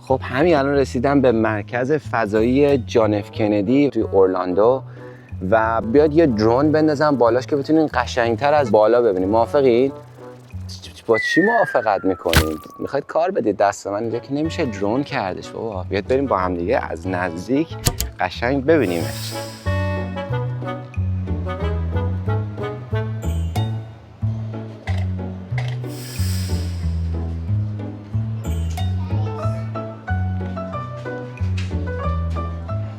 خب همین الان رسیدم به مرکز فضایی جان اف کندی توی اورلاندو و بیاد یه درون بندازم بالاش که بتونین قشنگتر از بالا ببینید. موافقین؟ با چی موافقت میکنید؟ میخواید کار بدید دست من؟ اینجا که نمیشه درون کردش بابا. بیاد بریم با هم دیگه از نزدیک قشنگ ببینیمش.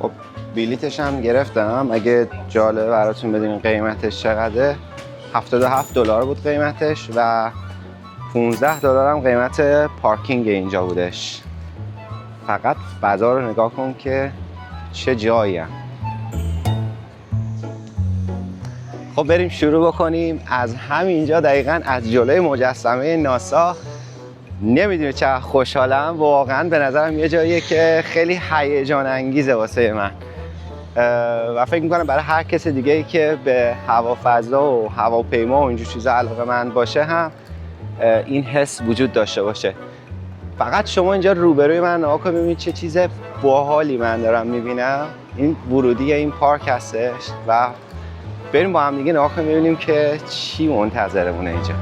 خب بلیتش هم گرفتم. اگه جالبه براتون بدونین قیمتش چقدره، $77 بود قیمتش و $15 هم قیمت پارکینگ اینجا بودش. فقط فضا رو نگاه کن که چه جاییه. خب بریم شروع بکنیم از همینجا، دقیقاً از جلوی مجسمه ناسا. نمیدونی چقدر خوشحالم، واقعاً به نظرم یه جاییه که خیلی هیجان انگیزه واسه من و فکر میکنم برای هر کس دیگه ای که به هوافضا و هواپیما و اینجور چیزا علاقه‌مند باشه هم این حس وجود داشته باشه. فقط شما اینجا روبروی من نگاه کنید ببینید چه چیز باحالی من دارم میبینم. این ورودی این پارک هستش و بریم با هم دیگه نگاه کنیم ببینیم که چی منتظرمونه اینجا.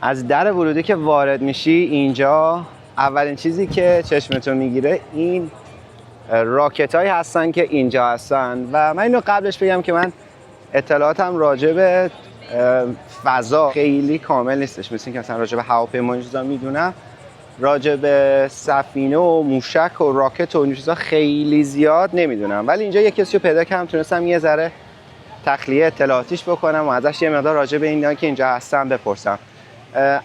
از در ورودی که وارد میشی اینجا، اولین چیزی که چشمتون میگیره این راکت هایی هستن که اینجا هستن و من اینو قبلش بگم که من اطلاعاتم راجع به فضا خیلی کامل نیستش، مثل اینکه مثلا راجع به هواپیما این چیزا میدونم، راجع به سفینه و موشک و راکت و این چیزا خیلی زیاد نمیدونم، ولی اینجا یه کسی رو پیدا کردم تونستم یه ذره تخلیه اطلاعاتیش بکنم و ازش یه مقدار راجع به اینا که اینجا هستن بپرسم.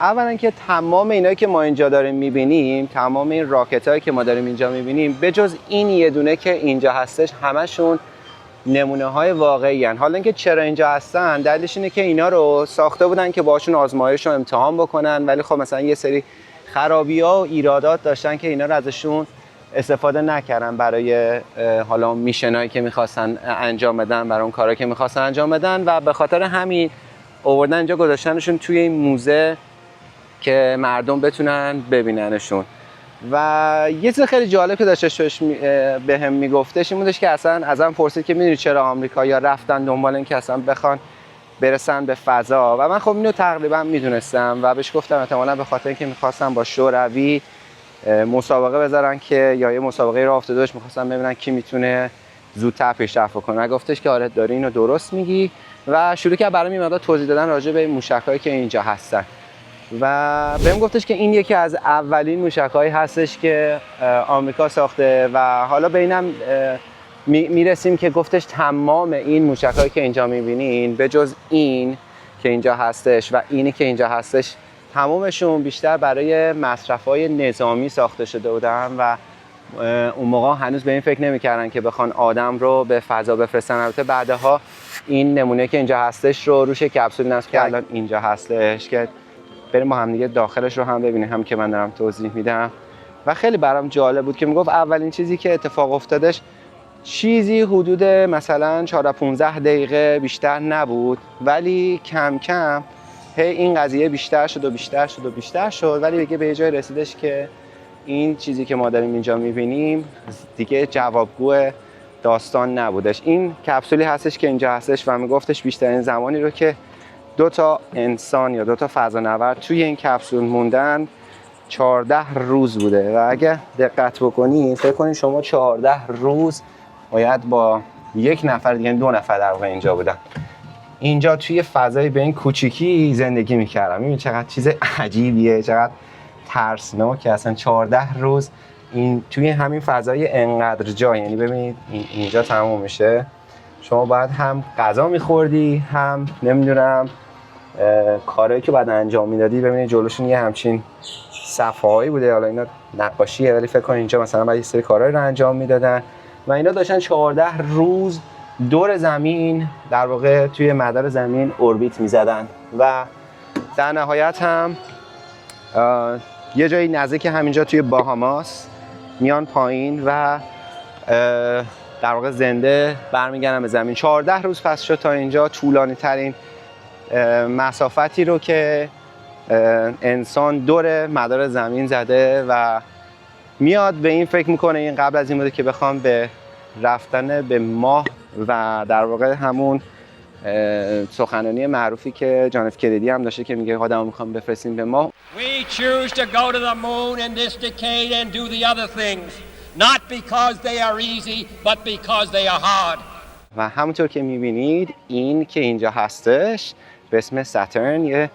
اولا که تمام اینایی که ما اینجا داریم میبینیم، تمام این راکت هایی که ما داریم اینجا میبینیم، به جز این یه دونه که اینجا هستش، همشون نمونه های واقعی هن. حالا اینکه چرا اینجا هستن، دلیلش اینه که اینا رو ساخته بودن که باشون آزمایش رو امتحان بکنن، ولی خب مثلا یه سری خرابی ها و ایرادات داشتن که اینا رو ازشون استفاده نکردن برای حالا میشنایی که میخواستن انجام بدن، برای اون کارا که میخواستن انجام بدن و به خاطر همین آوردن اینجا گذاشتنشون توی این موزه که مردم بتونن ببیننشون. و یه چیز خیلی جالب که داشتش بهم میگفتش این بودش که اصلا ازم پرسید که میدونی چرا آمریکایی‌ها رفتن دنبال این که اصلا بخوان برسن به فضا، و من خب اینو تقریبا میدونستم و بهش گفتم احتمالاً به خاطر اینکه میخواستم با شوروی مسابقه بذارن که یا یه مسابقه راه افتاده باشه، میخواستم ببینن کی میتونه زودتر پیشرفت کنه. گفتش که آره داری اینو درست میگی و شروع کرد برام این مقدار توضیح دادن راجع به این موشک‌هایی که اینجا هستن و بهم گفتش که این یکی از اولین موشک‌هایی هستش که آمریکا ساخته و حالا به اینم میرسیم که گفتش تمام این موشک‌هایی که اینجا می‌بینین به جز این که اینجا هستش و اینی که اینجا هستش، تمامشون بیشتر برای مصرف‌های نظامی ساخته شده بودن و اون موقع هنوز به این فکر نمی‌کردن که بخوان آدم رو به فضا بفرستن. البته بعدها این نمونه که اینجا هستش رو روش کپسول نصب که الان اینجا هستش که بریم با هم دیگه داخلش رو هم ببینیم، هم که من دارم توضیح میدم. و خیلی برام جالب بود که میگفت اولین چیزی که اتفاق افتادش چیزی حدود مثلا 14-15 دقیقه بیشتر نبود، ولی کم کم این قضیه بیشتر شد و بیشتر شد و بیشتر شد، ولی دیگه به جای رسیدش که این چیزی که ما داریم اینجا میبینیم دیگه جوابگو داستان نبودش. این کپسولی هستش که اینجا هستش و میگفتش بیشترین زمانی رو که 2 تا انسان یا 2 تا فضانورد توی این کپسول موندن 14 روز بوده و اگه دقت بکنید فکر کنید شما 14 روز باید با یک نفر دیگه، 2 نفر در واقع اینجا بودن، اینجا توی فضای به این کوچیکی زندگی میکردن. میبینید چقدر چیز عجیبیه، چقدر ترسناکه اصلا 14 روز این توی همین فضای انقدر جا. یعنی ببینید اینجا تموم میشه، شما باید هم غذا میخوردی هم نمیدونم کارهایی که بعد انجام میدادی. ببینید جلوشون یه همچین صفحه‌ای بوده، حالا اینا نقاشیه ولی فکر کنید اینجا مثلا بعد یه سری کارهایی رو انجام میدادن و اینا داشتن 14 روز دور زمین در واقع توی مدار زمین اوربیت میزدن و در نهایت هم یه جایی نزدیک همینجا توی باهاماس میان پایین و در واقع زنده برمیگردن به زمین. 14 روز پس شد تا اینجا طولانی ترین مسافتی رو که انسان دور مدار زمین زده و میاد به این فکر میکنه. این قبل از این بوده که بخوام به رفتن به ماه و در واقع همون سخنرانی معروفی که جان اف کندی هم داشته که میگه آدمو میخوام بفرستیم به ماه. We choose to go to the moon in this decade and do the other things, not because they are easy, but because they are hard. و همونطور که میبینید این که اینجا هستش به اسم ساترن یه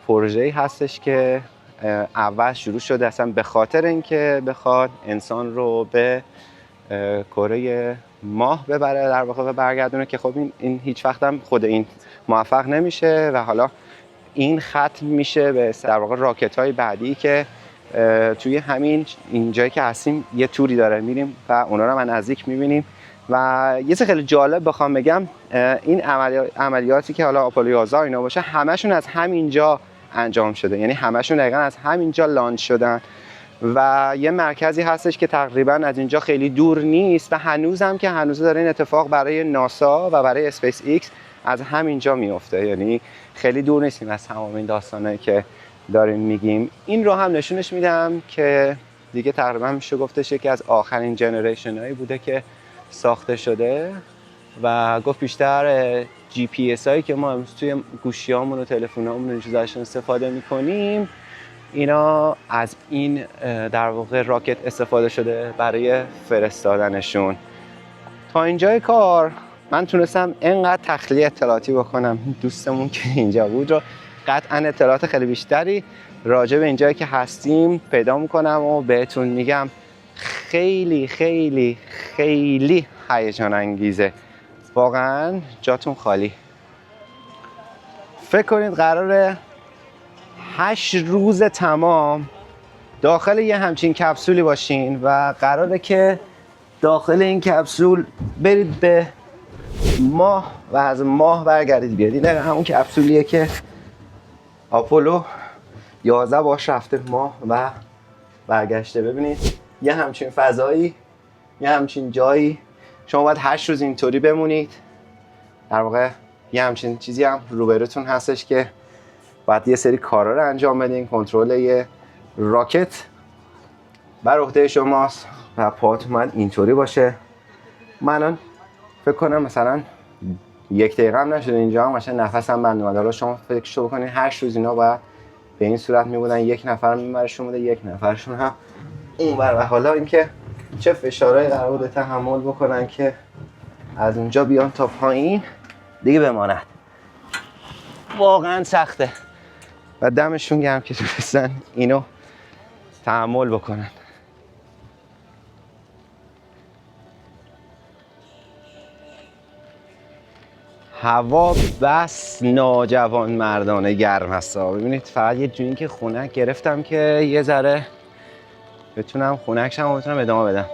پروژه‌ای هستش که اول شروع شده اصلا به خاطر اینکه بخواد انسان رو به کره ماه ببره در واقع و برگردونه، که خب این هیچ وقت هم خود این موفق نمیشه و حالا این ختم میشه به در واقع راکت‌های بعدی که توی همین اینجایی که هستیم یه توری داره میریم و اونا رو من نزدیک میبینیم. و یه چیز خیلی جالب بخوام بگم، این عملیاتی که حالا آپولو 11 اینا باشه همشون از همینجا انجام شده، یعنی همشون دقیقاً از همینجا لانچ شدن و یه مرکزی هستش که تقریباً از اینجا خیلی دور نیست و هنوزم که هنوز داره این اتفاق برای ناسا و برای اسپیس ایکس از همینجا میفته، یعنی خیلی دور نیستیم از تمام این داستانایی که داریم میگیم. این رو هم نشونش میدم که دیگه تقریباً میشه گفتش که از آخرین جنریشن هایی بوده که ساخته شده و گفت بیشتر جی پی اس هایی که ما امروز توی گوشیامون و تلفنامون و چیزاشون استفاده میکنیم اینا از این در واقع راکت استفاده شده برای فرستادنشون. تا اینجای کار من تونستم اینقدر تخلیه اطلاعاتی بکنم دوستمون که اینجا بود رو قطعا اطلاعات خیلی بیشتری راجع به اینجایی که هستیم پیدا میکنم و بهتون میگم. خیلی خیلی خیلی هیجان انگیزه، واقعا جاتون خالی. فکر کنید قراره 8 روز تمام داخل یه همچین کپسولی باشین و قراره که داخل این کپسول برید به ماه و از ماه برگردید بیاد. این همون کپسولیه که آپولو 11 باش رفته ماه و برگشته. ببینید یه همچین فضایی، یه همچین جایی شما باید 8 روز اینطوری بمونید. در واقع یه همچین چیزی هم روبروتون هستش که باید یه سری کارا رو انجام بدین. کنترل یه راکت بر عهده شماست و پاتون باید اینطوری باشه. من فکر کنم مثلا 1 دقیقه هم نشده اینجا هم قشنگ نفسم بند اومد. حالا شما فکرشو بکنین 8 روز اینا باید به این صورت میبودن، 1 نفر میبرشون بوده، 1 نفرشون هم اونور و حالا اینکه چه فشارهایی قرار بوده تحمل بکنن که از اونجا بیان تا پایین دیگه بماند. واقعا سخته و دمشون گرم که تونستن اینو تحمل بکنن. هوا بس ناجوان مردانه گرم هستا. ببینید فقط یه جوین که خنک گرفتم که یه ذره بتونم خنک شم و بتونم ادامه بدم.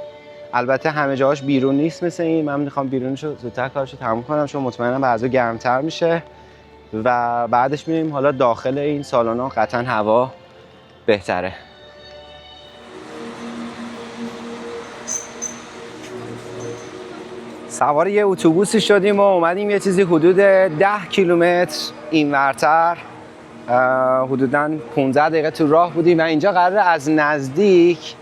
البته همه جاهاش بیرون نیست مثل این، من میخوام بیرونشو زودتر کارشو تموم کنم چون مطمئنم بعضا گرمتر میشه و بعدش میریم حالا داخل این سالونا قطعا هوا بهتره. سوار یه اتوبوسی شدیم و اومدیم یه چیزی حدود 10 کیلومتر اینورتر، حدوداً 15 دقیقه تو راه بودیم و اینجا قراره از نزدیک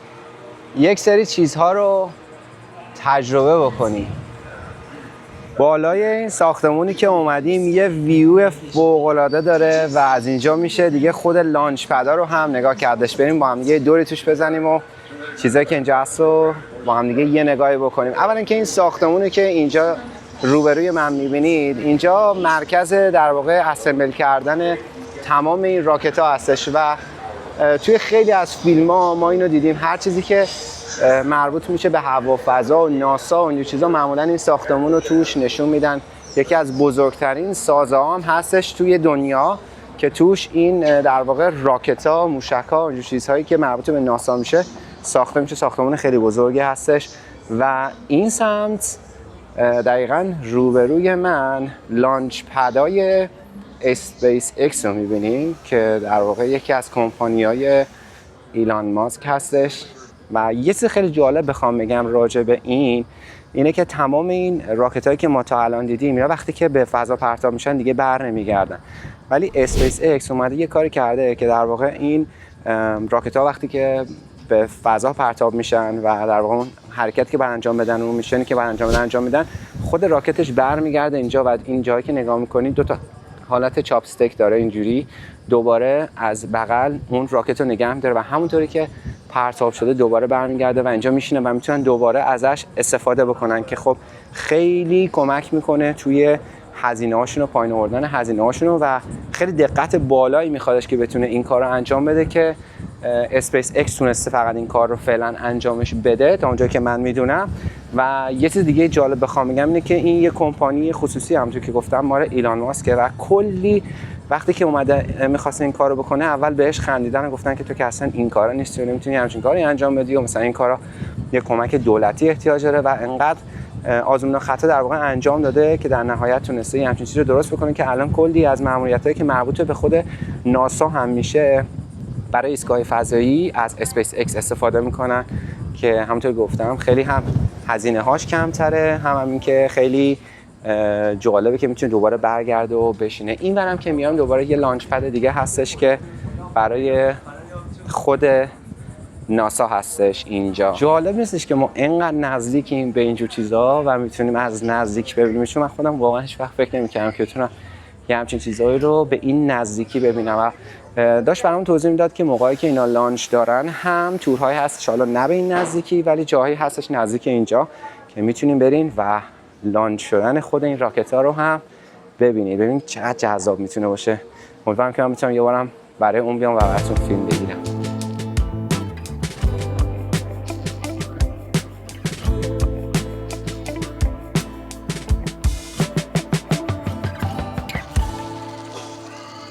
یک سری چیزها رو تجربه بکنیم. بالای این ساختمونی که اومدیم یه ویو فوق‌العاده داره و از اینجا میشه دیگه خود لانچ پدا رو هم نگاه کردش. بریم با هم دیگه دوری توش بزنیم و چیزایی که اینجا هست رو با هم دیگه یه نگاهی بکنیم. اولا که این ساختمونی که اینجا روبروی من میبینید اینجا مرکز در واقع اسمبل کردن تمام این راکت ها هستش و توی خیلی از فیلم ها ما اینو دیدیم. هر چیزی که مربوط میشه به هوافضا و ناسا و این چیزا معمولا این ساختمون رو توش نشون میدن. یکی از بزرگترین سازه ها هم هستش توی دنیا که توش این در واقع راکت ها، موشک ها و چیزهایی که مربوط به ناسا میشه ساخته میشه. ساختمون خیلی بزرگی هستش و این سمت دقیقاً روبروی من لانچ پدای اسپیس ایکس رو میبینیم که در واقع یکی از کمپانی‌های ایلان ماسک هستش و یه چیز خیلی جالب بخوام بگم راجع به اینه که تمام این راکت‌هایی که ما تا الان دیدیم اینا وقتی که به فضا پرتاب میشن دیگه بر نمیگردن، ولی اسپیس ایکس اومده یه کاری کرده که در واقع این راکت‌ها وقتی که به فضا پرتاب میشن و در واقع اون حرکت که باید انجام بدن اون میشنی که باید انجام میدن خود راکتش برمیگرده اینجا و این جایی که نگاه میکنید دو تا حالت چاپستیک داره، اینجوری دوباره از بغل اون راکت رو نگه داره و همونطوری که پرتاب شده دوباره برمیگرده و اینجا میشینه و میتونن دوباره ازش استفاده بکنن که خب خیلی کمک میکنه توی هزینه هاشون و پایین آوردن هزینه هاشون و خیلی دقت بالایی میخوادش که بتونه این کار رو انجام بده که اسپیس ایکس تونسته فقط این کار رو فعلا انجامش بده تا اونجایی که من میدونم. و یه چیز دیگه جالب بخوام بگم اینه که این یه کمپانی خصوصی همونطور که گفتم مال ایلان ماسکه و کلی وقتی که اومده می‌خواست این کارو بکنه اول بهش خندیدن و گفتن که تو که اصلا این کارا نیستی و نمیتونی همچین کاری انجام بدی و مثلا این کارا یه کمک دولتی احتیاج داره و انقدر آزمون و خطا در واقع انجام داده که در نهایت تونسته همچین چیزی رو درست بکنه که الان کلی از ماموریتایی که مربوط به خود ناسا هم میشه برای ایستگاه فضایی از اسپیس ایکس استفاده میکنن که همونطور گفتم خیلی هم هزینه هاش کمتره، هم این که خیلی جالبه که میتونه دوباره برگرده و بشینه. این برم که میام دوباره یه لانچ پد دیگه هستش که برای خود ناسا هستش اینجا. جالب نیستش که ما اینقدر نزدیکیم به اینجور چیزا و میتونیم از نزدیک ببینیم، چون من خودم واقعا هیچ وقت فکر نمی‌کردم که بتونم یه همچین چیزایی رو به این نزدیکی ببینم و داشت برام توضیح میداد که موقعی که اینا لانچ دارن هم تورهایی هستش، حالا نه به این نزدیکی ولی جاهایی هستش نزدیک اینجا که میتونیم برین و لانچ شدن خود این راکت ها رو هم ببینید چقدر جذاب میتونه باشه. امیدوارم که من بتونم یه بارم برای اون بیام و براتون فیلم بگیرم.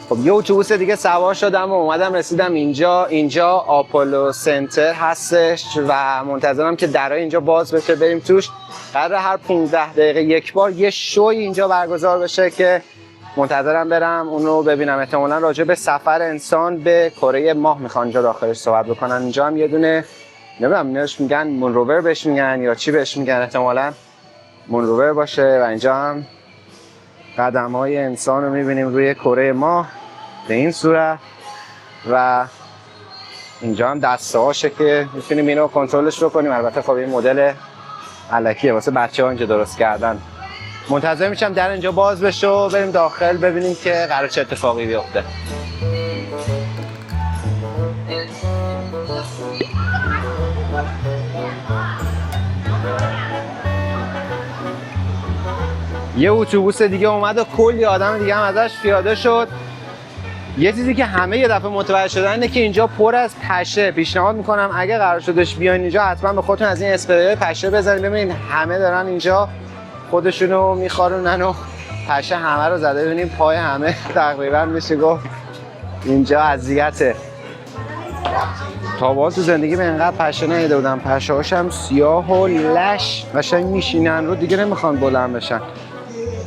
خب یه اتوبوس دیگه سوار شدم و اومدم رسیدم اینجا آپولو سنتر هستش و منتظرم که درای اینجا باز بشه بریم توش. قراره هر 15 دقیقه یک بار یه شوی اینجا برگزار بشه که منتظرم برم اون رو ببینم. احتمالاً راجع به سفر انسان به کره ماه میخوان اینجا داخلش صحبت بکنن. اینجا هم یه دونه نمیدونم نش میگن مونروور بهش میگن یا چی بهش میگن، احتمالاً مونروور باشه و اینجا هم قدم‌های انسان رو میبینیم روی کره ماه به این صورت و اینجا هم دسته هاشه که میتونیم اینو کنترلش رو کنیم. البته خب این مدل الکیه واسه بچه‌ها اینجا درست کردن. منتظر میشم در اینجا باز بشه و بریم داخل ببینیم که قرار چه اتفاقی بیفته. یه اتوبوس دیگه اومد و کلی آدم دیگه هم ازش پیاده شد. یه چیزی که همه یه دفعه متوجه شدن اینه که اینجا پر از پشه. پیشنهاد میکنم اگه قرار شدش بیاین اینجا حتما به خودتون از این اسپری پشه بزنید. ببینید همه دارن اینجا خودشونو میخارونن و پشه همه رو زده. ببینید پای همه تقریبا میشه گفت اینجا اذیته. تا باز تو زندگی به اینقدر پشه ندیده بودم. پشه هاش هم سیاه و لش قشنگ میشینن رو دیگه نمیخوان بلند بشن.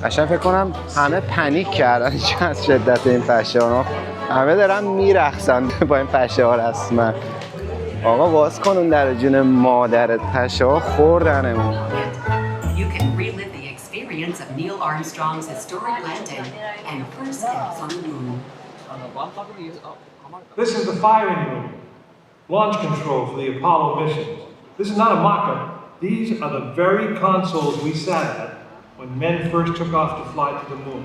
قشنگ فکر کنم همه پنیک کردن از شدت این پشه ها. همه دارن میرقصن با این پشه ها رسما. آقا باز کن اون در جون مادرت، پشه ها خوردنمون. You can relive the experience of Neil Armstrong's historic landing and first steps on the moon. This is the firing room, launch control for the Apollo missions. This is not a mock-up. These are the very consoles we sat at when men first took off to fly to the moon.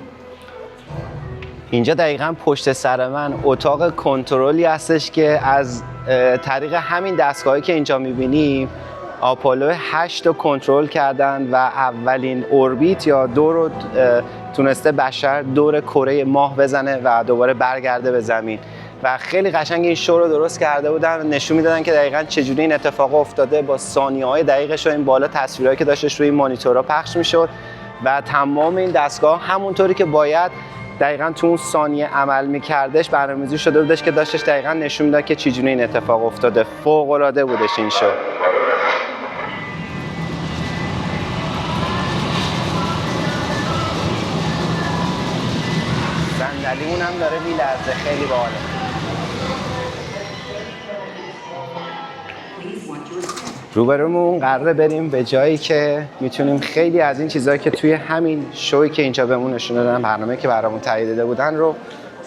اینجا دقیقاً پشت سر من اتاق کنترلی هستش که از طریق همین دستگاهی که اینجا می‌بینیم آپولو 8 رو کنترل کردن و اولین اوربیت یا دور رو تونسته بشر دور کره ماه بزنه و دوباره برگرده به زمین و خیلی قشنگ این شو رو درست کرده بودن. نشون میدادن که دقیقاً چجوری این اتفاق افتاده با ثانیه‌های دقیقش و این بالا تصویرهایی که داشتش روی مانیتورها پخش میشد و تمام این دستگاه همونطوری که باید دقیقاً تو اون ثانیه عمل میکردش برنامه‌ریزی شده بودش که داشتش دقیقاً نشون میداد که چجوری این اتفاق افتاده. فوق‌العاده بودش این شو. صندلیمون هم داره میلرزه، خیلی باحاله. Please watch your روبرومون قراره بریم به جایی که میتونیم خیلی از این چیزهایی که توی همین شوی که اینجا بهمون نشون دادن، برنامه که برامون تهیه داده بودن رو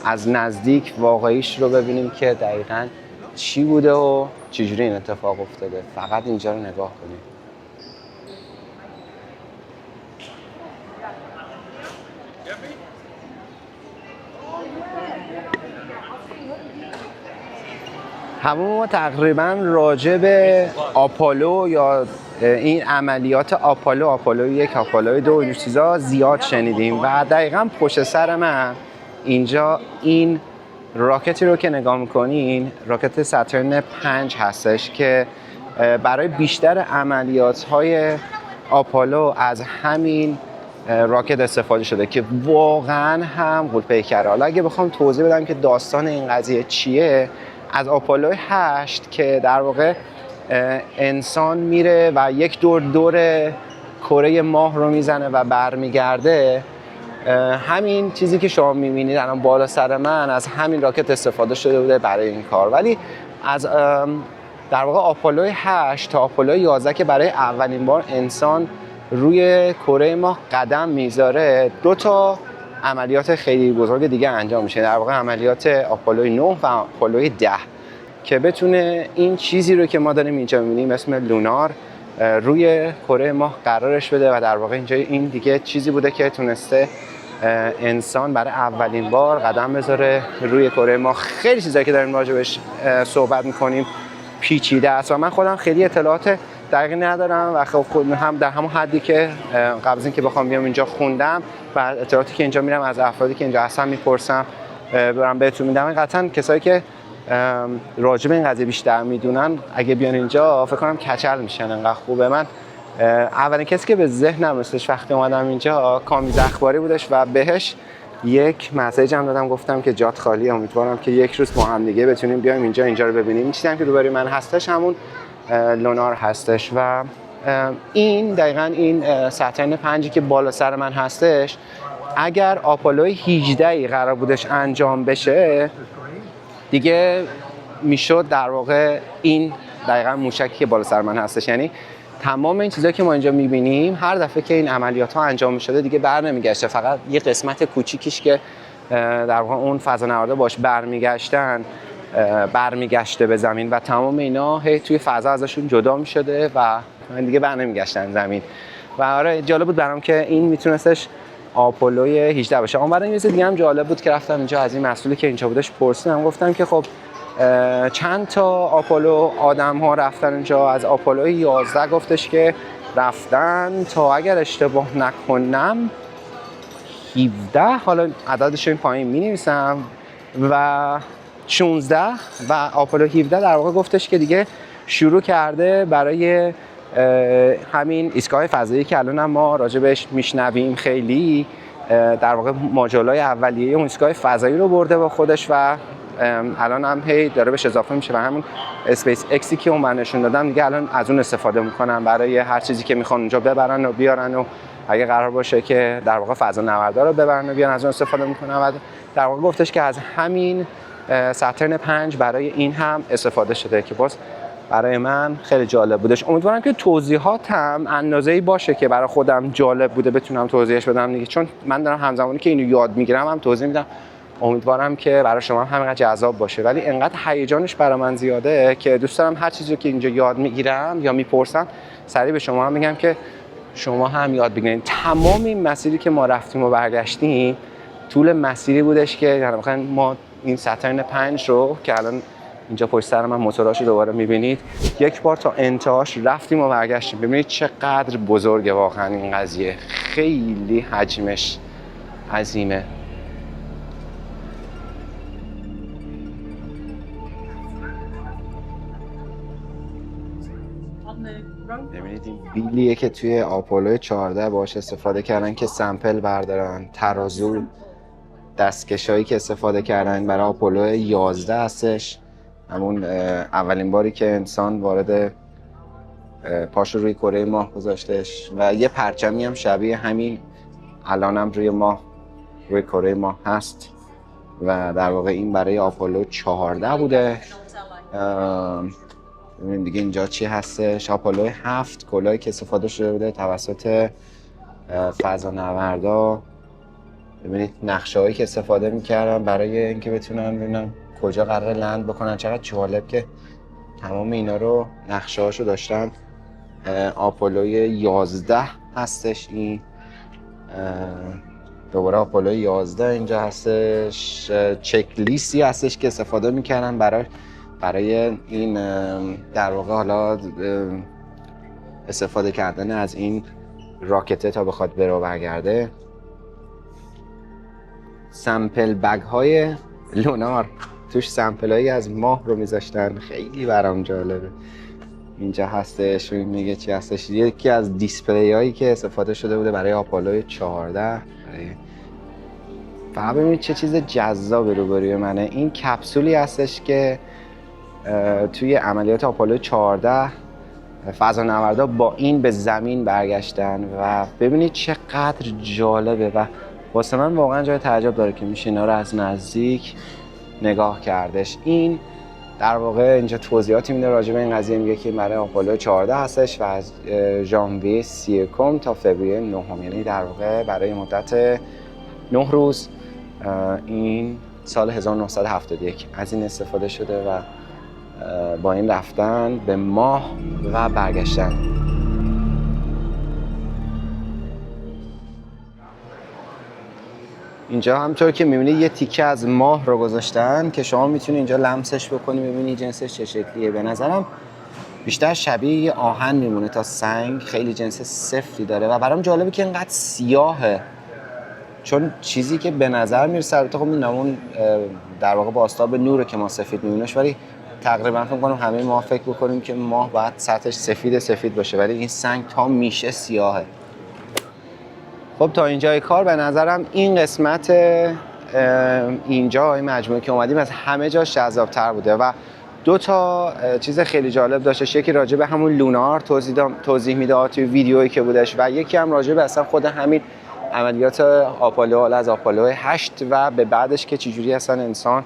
از نزدیک واقعیش رو ببینیم که دقیقاً چی بوده و چجوری این اتفاق افتاده. فقط اینجا رو نگاه کنیم. همون ما تقریبا راجع به آپولو یا این عملیات آپولو 1 آپولو 2 این چیزا زیاد شنیدیم و دقیقاً پشت سر من اینجا این راکتی رو که نگاه میکنین راکت ساترن 5 هستش که برای بیشتر عملیات‌های آپولو از همین راکت استفاده شده که واقعاً هم غول‌پیکره. حالا اگه بخوام توضیح بدم که داستان این قضیه چیه، از آپولو 8 که در واقع انسان میره و یک دور کره ماه رو میزنه و برمیگرده، همین چیزی که شما میبینید الان بالا سر من از همین راکت استفاده شده بوده برای این کار. ولی از در واقع آپولو 8 تا آپولو 11 که برای اولین بار انسان روی کره ماه قدم میذاره، 2 تا عملیات خیلی بزرگ دیگه انجام میشه. در واقع عملیات آپولو 9 و آپولو 10 که بتونه این چیزی رو که ما داریم اینجا می‌بینیم اسم لونار روی کره ماه قرارش بده و در واقع اینجا این دیگه چیزی بوده که تونسته انسان برای اولین بار قدم بذاره روی کره ماه. خیلی چیزایی که داریم راجع بهش صحبت می‌کنیم پیچیده است و من خودم خیلی اطلاعات دقیقی ندارم و خب هم در همون حدی که قبل از اینکه بخوام بیام اینجا خوندم و اطلاعاتی که اینجا میرم از افرادی که اینجا هستن میپرسم برام بهتون میدم. قطعاً کسایی که راجع به این قضیه بیشتر میدونن اگه بیان اینجا فکر کنم کچل میشن، انقدر خوبه. من اولین کسی که به ذهنم رسیدش وقتی اومدم اینجا کامیز اخباری بودش و بهش یک مسیج هم دادم، گفتم که جات خالیه، امیدوارم که یک روز با هم دیگه بتونیم بیایم اینجا رو ببینیم. این چیزی هم که روبروی من هستش همون لونار هستش و این دقیقاً این ساترن 5 که بالا سر من هستش، اگر آپولو 18 قرار بودش انجام بشه دیگه میشد در واقع این دقیقاً موشکی که بالا سر من هستش. یعنی تمام این چیزایی که ما اینجا می‌بینیم هر دفعه که این عملیات ها انجام می‌شده دیگه بر نمیگشته، فقط یه قسمت کوچیکیش که در واقع اون فضانوردا باش برمیگشته به زمین و تمام اینا هی توی فضا ازشون جدا می‌شده و دیگه بر نمیگشتن زمین. و آره جالب بود برام که این میتونستش آپولو 18 باشه. اما برای این دیگه هم جالب بود که رفتم اینجا از این مسئولی که اینجا بودش پرسیدم، گفتم که خب چند تا آپولو آدم ها رفتن اینجا. از آپولو 11 گفتش که رفتن تا اگر اشتباه نکنم 17، حالا عددش این پایین می نویسم، و 16 و آپولو 17 در واقع گفتش که دیگه شروع کرده برای همین ایستگاه فضایی که الان ما راجع بهش میشنویم خیلی، در واقع ماژولای اولیه اون ایستگاه فضایی رو برده با خودش و الان هم هی داره بهش اضافه میشه و همون اسپیس اکسی که اون من نشون دادم دیگه الان از اون استفاده میکنن برای هر چیزی که میخوان اونجا ببرن و بیارن و اگه قرار باشه که در واقع فضانوردا رو ببرن و بیارن از اون استفاده میکنن. و در واقع گفتش که از همین ساترن 5 برای این هم استفاده شده که باز برای من خیلی جالب بودش. امیدوارم که توضیحاتم اندازه‌ای باشه که برای خودم جالب بوده بتونم توضیحش بدم دیگه، چون من دارم همزمانی که اینو یاد میگیرم هم توضیح میدم. امیدوارم که برای شما هم همینقدر جذاب باشه، ولی انقدر هیجانش برای من زیاده که دوست دارم هر چیزی که اینجا یاد میگیرم یا میپرسم سریع به شما هم میگم که شما هم یاد بگیرید. تمام این مسیری که ما رفتیم و برگشتیم طول مسیری بودش که در واقع ما این ساترن 5 رو که الان اینجا پشت سر من موتوراشو دوباره میبینید یک بار تا انتهاش رفتیم و برگشتیم. ببینید چقدر بزرگه واقعا این قضیه، خیلی حجمش عظیمه. ببینید این بیلیه که توی آپولو 14 باهاش استفاده کردن که سمپل بردارن، ترازو، دستکشایی که استفاده کردن برای آپولو 11 هستش، همون اولین باری که انسان وارد پاشو روی کره ماه گذاشتش و یه پرچمی هم شبیه همین الانم روی ماه روی کره ماه هست و در واقع این برای آپولو 14 بوده. ببینید دیگه اینجا چی هستش. آپولو 7 کلاهی که استفاده شده بوده توسط فضانوردا. ببینید نقشه‌هایی که استفاده می‌کردن برای اینکه بتونن ببینن کجا قرار لند بکنن. چقدر جالب که تمام اینا رو نقشه‌هاشو داشتن. آپولو 11 هستش این. دوباره آپولو 11 اینجا هستش. چک لیستی هستش که استفاده می‌کردن برای این در واقع حالا استفاده کردن از این راکته تا بخواد بره و برگرده. سمپل بگ های لونار، توش سمپل هایی از ماه رو میذاشتن. خیلی برام جالبه. اینجا هستش میگه چی هستش. یکی از دیسپلی هایی که استفاده شده بوده برای آپولو 14. فقط ببینید چه چیز جذاب روبروی منه. این کپسولی هستش که توی عملیات آپولو 14 فضانوردا با این به زمین برگشتن و ببینید چقدر جالبه و واسه من واقعا جای تعجب داره که میشه اینا رو از نزدیک نگاه کردش. این در واقع اینجا توضیحاتی میده راجع به این قضیه. میگه که برای آپولو 14 هستش و از ژانویه 30 تا فوریه 9، یعنی در واقع برای مدت 9 روز این سال 1971 از این استفاده شده و با این رفتن به ماه و برگشتن. اینجا همطور که می‌بینید یه تیکه از ماه رو گذاشتن که شما میتونید اینجا لمسش بکنی ببینید جنسش چه شکلیه. به نظرم بیشتر شبیه یه آهن میمونه تا سنگ. خیلی جنس سفتی داره و برام جالبه که اینقدر سیاهه، چون چیزی که به نظر میرسه البته خب اون در واقع با آفتاب نوره که ما سفید می‌بینیمش، ولی تقریبا فکر کنم همه ما فکر بکنیم که ماه باید سطحش سفید باشه، ولی این سنگ تا میشه سیاهه. خب تا اینجای کار به نظرم این قسمت اینجا این مجموعه که اومدیم از همه جاش جذاب‌تر بوده و دو تا چیز خیلی جالب داشتش. یکی راجع به همون لونار توضیح میداد توی ویدیویی که بودش و یکی هم راجع به اصلا خود همین عملیات آپولو، از آپولو 8 و به بعدش که چجوری اصلا انسان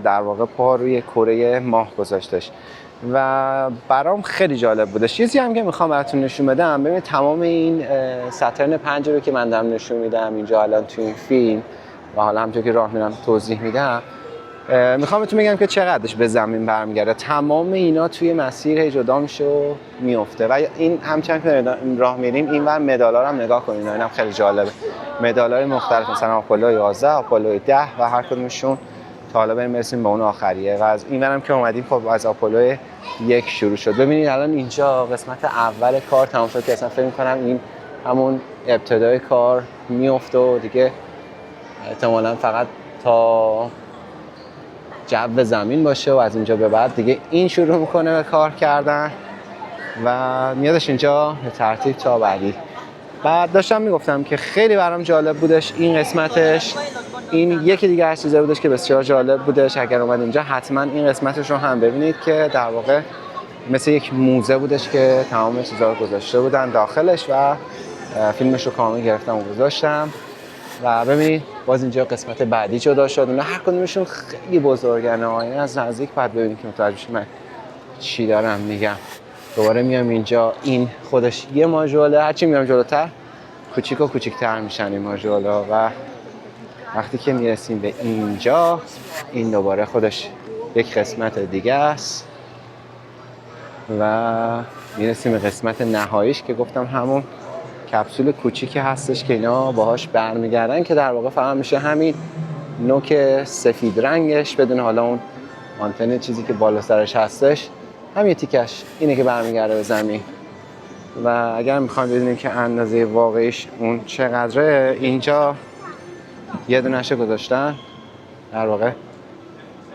در واقع پا روی کره ماه گذاشتش و برام خیلی جالب بودش. چیزی هم که میخوام براتون نشون بدم، ببینید تمام این ساترن 5 رو که من دارم نشون میدم اینجا الان توی این فیلم و حالا همونطور که راه میرم توضیح میدم، میخوام بهتون بگم که چقدرش به زمین برمیگرده. تمام اینا توی مسیر جدا میشه و میفته و این همچنان که راه میریم اینور مدالا رو هم نگاه کنید. اینم خیلی جالبه. مدالای مختلف مثلا آپولو 11، آپولو 10 و هر کدومشون تا حالا برسیم به اون آخریه و از اینورم که اومدیم خب از آپولو 1 شروع شد. ببینید الان اینجا قسمت اول کار تمام شد که اصلا فکر می‌کنم این همون ابتدای کار میفته و دیگه احتمالاً فقط تا جو زمین باشه و از اینجا به بعد دیگه این شروع میکنه به کار کردن و میادش اینجا به ترتیب تا بعدی. بعد داشتم میگفتم که خیلی برام جالب بودش این قسمتش. این یکی دیگه از چیزایی بودش که بسیار جالب بودش. اگر اومد اینجا حتما این قسمتش رو هم ببینید که در واقع مثل یک موزه بودش که تمام چیزا رو گذاشته بودن داخلش و فیلمش رو کامل گرفتم و گذاشتم و ببینید باز اینجا قسمت بعدی جدا شد. اونا هر کدومشون خیلی بزرگن. این از نزدیک بعد ببینید که متوجه شید من چی دارم میگم. دوباره میام اینجا، این خودش یه ماژوله، هرچی میام جلوتر کوچیک و کوچیک‌تر میشن این ماژولا و وقتی که میرسیم به اینجا این دوباره خودش یک قسمت دیگه است و میرسیم به قسمت نهاییش که گفتم همون کپسول کوچیکی هستش که اینا باهاش برمیگردن که در واقع فقط میشه همین نوک سفید رنگش بدون حالا اون آنتن چیزی که بالا سرش هستش، همین تیکش اینه که برمیگرده به زمین. و اگر میخوایم بدونیم که اندازه واقعیش اون چقدره، اینجا یه دونه‌شو گذاشتن در واقع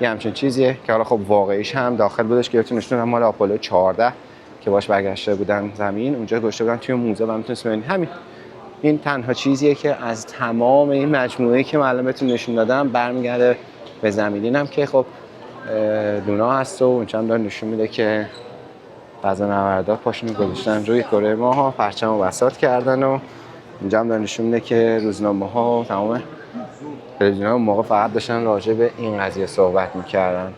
یه همچین چیزیه که حالا خب واقعیش هم داخل بودش که بهتون نشون بدم مال آپولو 14 که باش برگشته بودن زمین، اونجا گذاشته بودن توی موزه و میتونید ببینید همین. این تنها چیزیه که از تمام این مجموعه‌ای که من بهتون نشون دادم برمیگرده به زمین. اینم که خب لونا هست و اونجا هم داره نشون میده که فضانوردا پاشون گذاشتن روی کره ماه، پرچمو بساط کردن و اینجا هم داره نشون میده که روزنامه‌ها و تمام تلویزیون‌ها اون موقع فقط داشتن راجع به این قضیه صحبت می‌کردن.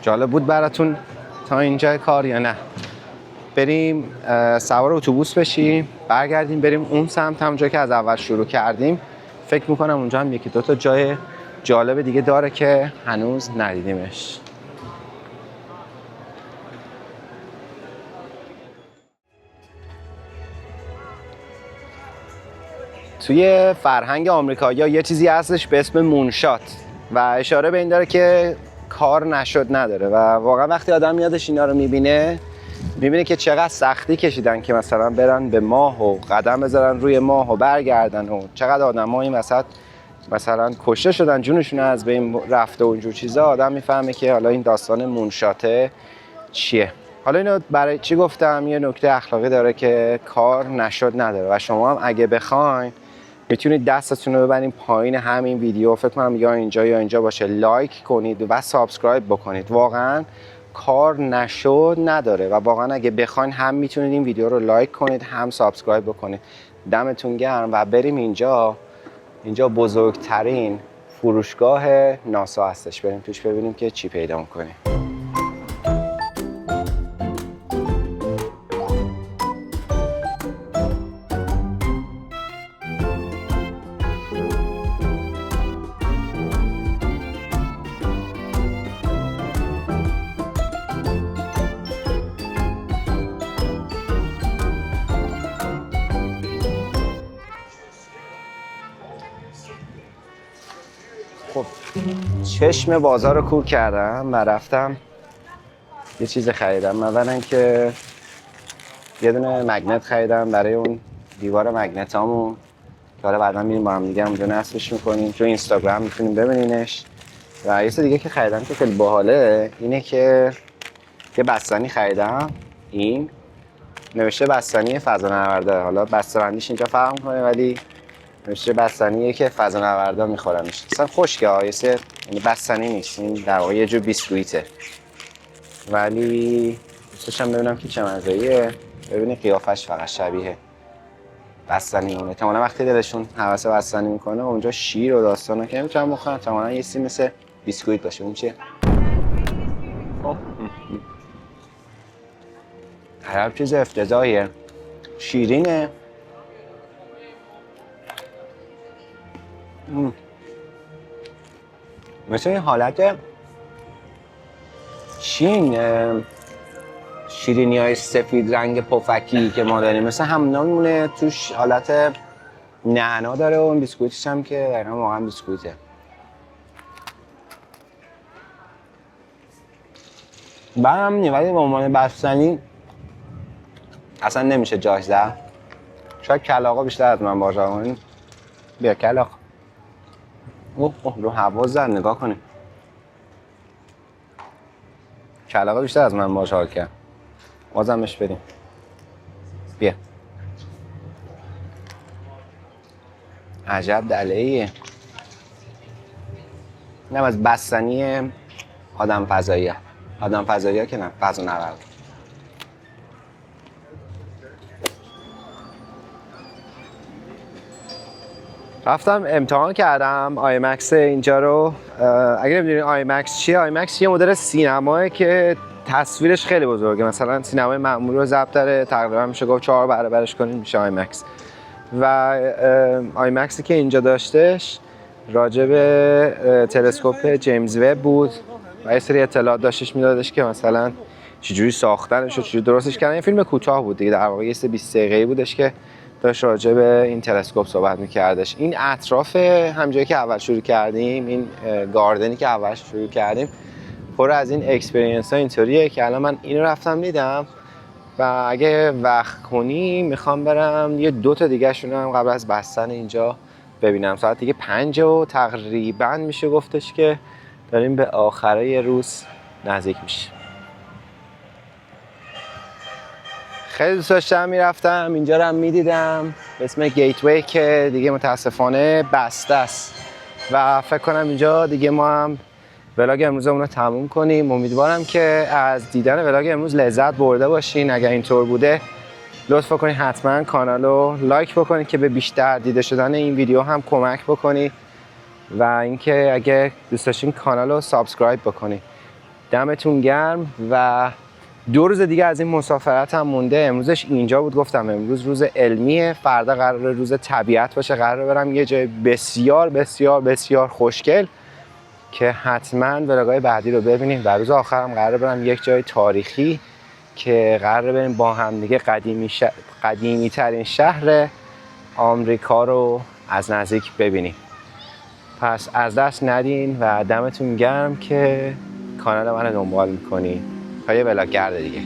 جالب بود براتون تا اینجا کار یا نه؟ بریم سوار اتوبوس بشیم، برگردیم بریم اون سمت، هم جایی که از اول شروع کردیم. فکر میکنم اونجا هم یکی دو تا جای جالب دیگه داره که هنوز ندیدیمش. توی فرهنگ آمریکایی‌ها یه چیزی هستش به اسم مونشات و اشاره به این داره که کار نشد نداره و واقعا وقتی آدم یادش اینا رو میبینه که چقدر سختی کشیدن که مثلا برن به ماه و قدم بذارن روی ماه و برگردن و چقدر آدم‌ها این وسط مثلا کشته شدن، جونشون از بین رفته و اینجور چیزا. آدم میفهمه که حالا این داستان مونشاته چیه. حالا اینو برای چی گفتم؟ یه نکته اخلاقی داره که کار نشد نداره و شما هم اگه بخواین میتونید دستتون رو ببرین پایین همین ویدیو، فکر کنم یا اینجا باشه، لایک کنید و سابسکرایب بکنید. واقعا کار نشد نداره و واقعا اگه بخواین هم میتونید این ویدیو رو لایک کنید هم سابسکرایب بکنید. دمتون گرم و بریم اینجا بزرگترین فروشگاه ناسا هستش، بریم توش ببینیم که چی پیدا میکنیم. خب چشم بازار رو کور کردم و رفتم یه چیز خریدم. اولا که یه دونه مگنت خریدم برای اون دیوار مگنتامون که حالا بعدا میریم با هم دیگه اونجا نصبش میکنیم، تو اینستاگرام میتونیم ببینینش. و یه چیز دیگه که خریدم که خیلی باحاله اینه که یه بستنی خریدم، این نوشته بستنی فضانوردا. حالا بسته‌بندیش اینجا فرق میکنه ولی نوشته بستنیه که فضانوردا میخورنش. اصلا خشکه ها، یعنی بستنی نیست، این در واقع یه جور بیسکویته ولی دوستشم ببینم که چه مزه‌ایه. ببینید قیافش فقط شبیه بستنی اونه. احتمالاً وقتی دلشون هوس بستنی میکنه اونجا شیر و داستانا که نمیتونن بخورن، احتمالاً یه چیزی مثل بیسکویت باشه. اون چیه؟ هر چیز افتضاحیه، شیرینه. مثل این حالت شیرینی های سفید رنگ پفکی که ما داریم مثل همونا میمونه، توش حالت نعنا داره و اون بیسکویتش هم که دقیقا واقعا بیسکویته. برم ولی به عنوان بستنی اصلا نمیشه جاش زد. شاید کلاغا بیشتر از من باشه. بیا کلاغ. اوه رو هوا زد، نگاه کنیم. کلاغا بیشتر از من باشه حال کرد. بازمش بریم. بیا. عجب دله‌ایه. اینم از بستنی آدم فضاییه. آدم فضاییه که نه، فضانورد. رفتم امتحان کردم آیمکس اینجا رو. اگر نمیدونید آیمکس چیه، آیمکس یه مدل سینمایه که تصویرش خیلی بزرگه. مثلا سینمای معمولی رو ضبط داره، تقریبا میشه گفت 4 برابرش کنید میشه آیمکس. و آیمکسی که اینجا داشتش راجع به تلسکوپ جیمز وب بود و یه سری اطلاعات داشتش میدادش که مثلا چجوری ساختنش و چجوری درستش کردن. این فیلم کوتاه بود دیگه، در واقع یه 20 دقیقه‌ای بودش که داشت راجع به این تلسکوپ صحبت میکردش. این اطراف همجایی که اول شروع کردیم، این گاردنی که اول شروع کردیم پر از این اکسپریانس ها اینطوریه که الان من اینو رفتم دیدم و اگه وقت کنی میخوام برم یه 2 تا دیگه شون هم قبل از بستن اینجا ببینم. ساعت دیگه 5 و تقریبا میشه گفتش که داریم به آخرای روز نزدیک میشه. خیلی دوست داشتم میرفتم اینجا رو هم میدیدم به اسم گیتوی که دیگه متاسفانه بسته است و فکر کنم اینجا دیگه ما هم ولاگ امروزمون رو تموم کنیم. امیدوارم که از دیدن ولاگ امروز لذت برده باشین. اگر اینطور بوده لطف کنید حتما کانال رو لایک بکنید که به بیشتر دیده شدن این ویدیو هم کمک بکنید و اینکه اگه دوست داشتین کانال رو سابسکرایب بکنید. دمتون گرم و 2 روز دیگه از این مسافرت هم مونده. امروزش اینجا بود، گفتم امروز روز علمیه، فردا قراره روز طبیعت باشه، قراره برم یه جای بسیار بسیار بسیار خوشگل که حتما ولاگ‌های بعدی رو ببینیم. و روز آخرم قراره برم یک جای تاریخی که قراره بریم با هم دیگه قدیمی ترین شهر آمریکا رو از نزدیک ببینیم. پس از دست ندین و دمتون گرم که کانال من رو دنبال میکنین. تا یه ولاگ گرده دیگه.